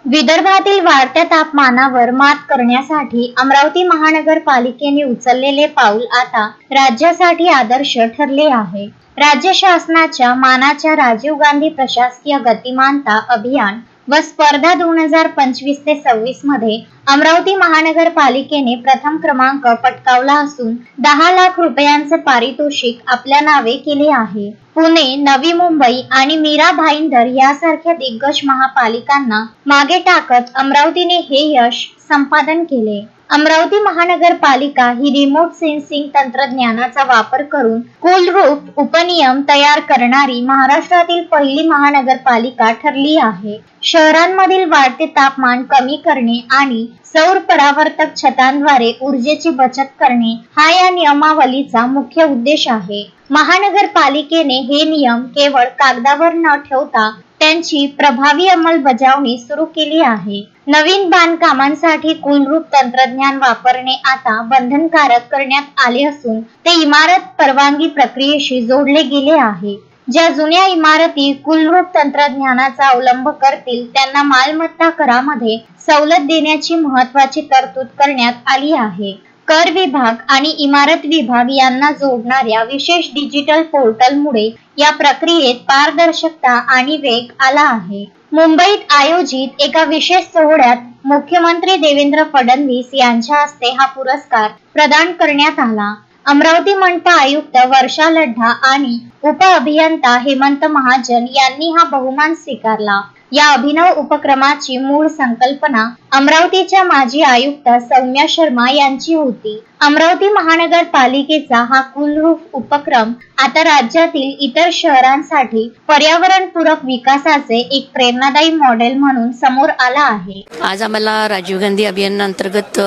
विदर्भातील वाढत्या तापमानावर मात करण्यासाठी अमरावती महानगरपालिकेने उचललेले पाऊल आता राज्यासाठी आदर्श ठरले आहे। राज्य शासनाच्या मानाच्या राजीव गांधी प्रशासकीय गतिमानता अभियान व स्पर्धा 2025 ते 26 मध्ये अमरावती महानगरपालिकेने प्रथम क्रमांक पटकावला असून 10 लाख रुपयांचे पारितोषिक आपल्या नावे केले आहे। पुणे, नवी मुंबई आणि मीरा भाईंदर यासारख्या दिग्गज महापालिकांना मागे टाकत अमरावतीने हे यश संपादन केले। अमरावती महानगरपालिका ही रिमोट सेन्सिंग तंत्रज्ञानाचा वापर करून कूल रूफ उपनियम तयार करणारी महाराष्ट्रातील पहिली महानगरपालिका ठरली आहे। शहरांमधील वाढते तापमान कमी करणे आणि सौर परावर्तक छतांद्वारे ऊर्जेची बचत करणे हा या नियमावलीचा मुख्य उद्देश आहे। महानगरपालिकेने हे नियम केवळ कागदावर न ठेवता त्यांची प्रभावी अंमलबजावणी सुरू केली आहे। नवीन बांधकामांसाठी कूलरूफ तंत्रज्ञान वापरणे आता बंधनकारक करण्यात आले असून ते इमारत परवानगी प्रक्रियेशी जोडले गेले आहे। ज्या जुन्या इमारती कूलरूफ तंत्रज्ञानाचा अवलंब करतील त्यांना मालमत्ता करामध्ये सवलत देण्याची महत्त्वाची तरतूद करण्यात आली आहे। कर विभाग आणि इमारत विभाग यांना जोडणाऱ्या विशेष डिजिटल पोर्टलमुळे या प्रक्रियेत पारदर्शकता आणि वेग आला आहे। मुंबईत आयोजित एका विशेष सोहळ्यात मुख्यमंत्री देवेंद्र फडणवीस यांच्या हस्ते हा पुरस्कार प्रदान करण्यात आला। अमरावती मनपा आयुक्त वर्षा लढ्ढा आणि उप अभियंता हेमंत महाजन यांनी हा बहुमान स्वीकारला। या अभिनव उपक्रमाची मूळ संकल्पना अमरावतीच्या माजी आयुक्त सौम्या शर्मा यांची होती। अमरावती महानगरपालिकेचा हा कूलरूफ उपक्रम आता राज्यातील इतर शहरांसाठी पर्यावरणपूरक विकासाचे एक प्रेरणादायी मॉडेल म्हणून समोर आला आहे। आज आम्हाला राजीव गांधी अभियानांतर्गत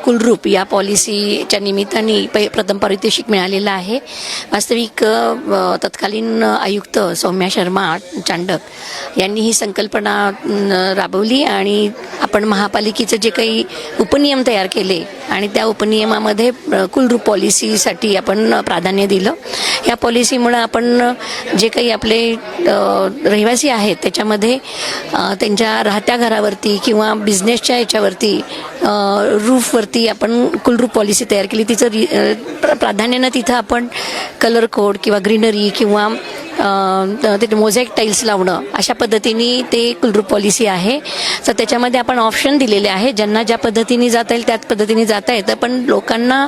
कूलरूफ या पॉलिसीच्या निमित्ताने प्रथम पारितोषिक मिळालेलं आहे। वास्तविक तत्कालीन आयुक्त सौम्या शर्मा चांडक यांनी ही संकल्पना राबवली आणि आपण महापालिकेचे जे काही उपनियम तयार केले आणि त्या उपनियमामध्ये कूलरूफ पॉलिसीसाठी आपण प्राधान्य दिलं। या पॉलिसीमुळे आपण जे काही आपले रहिवासी आहेत त्याच्यामध्ये त्यांच्या राहत्या घरावरती किंवा बिझनेसच्या याच्यावरती रूफवरती आपण कूलरूफ पॉलिसी तयार केली। तिचं प्राधान्यानं तिथं आपण कलर कोड किंवा ग्रीनरी किंवा ते मोझॅक टाईल्स लावणं अशा पद्धतीने ते कूलरूफ पॉलिसी आहे। तर त्याच्यामध्ये आपण ऑप्शन दिलेले आहे, ज्यांना ज्या पद्धतीने जाता येईल त्याच पद्धतीने जाता येतं, पण लोकांना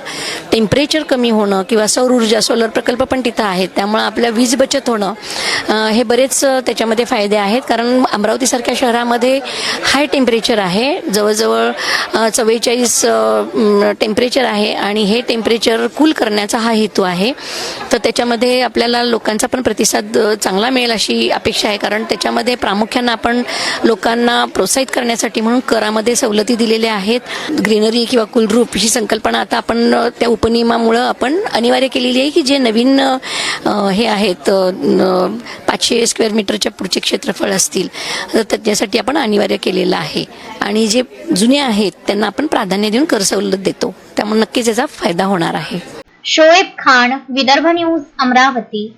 टेम्परेचर कमी होणं किंवा सौर ऊर्जा सोलर प्रकल्प पण तिथं आहेत, त्यामुळे आपल्या वीज बचत होणं हे बरेच त्याच्यामध्ये फायदे आहेत। कारण अमरावतीसारख्या शहरामध्ये हाय टेम्परेचर आहे, जवळजवळ 44 टेम्परेचर आहे आणि हे टेम्परेचर कूल करण्याचा हा हेतू आहे। तर त्याच्यामध्ये आपल्याला लोकांचा पण प्रतिसाद चांगला मिळेल अशी अपेक्षा आहे, कारण त्याच्यामध्ये प्रामुख्याने आपण लोकांना प्रोत्साहित करण्यासाठी म्हणून करामध्ये सवलती दिलेल्या आहेत। ग्रीनरी किंवा कूलरूफ ही संकल्पना आता आपण त्या उपनियमामुळे आपण अनिवार्य केलेली आहे की जे नवीन हे आहेत 500 स्क्वेअर मीटरच्या पुढचे क्षेत्रफळ असतील तर त्याच्यासाठी आपण अनिवार्य केलेलं आहे आणि जे जुने आहेत त्यांना आपण प्राधान्य देऊन कर सवलत देतो, त्यामुळे नक्कीच याचा फायदा होणार आहे। शोएब खान, विदर्भ न्यूज, अमरावती।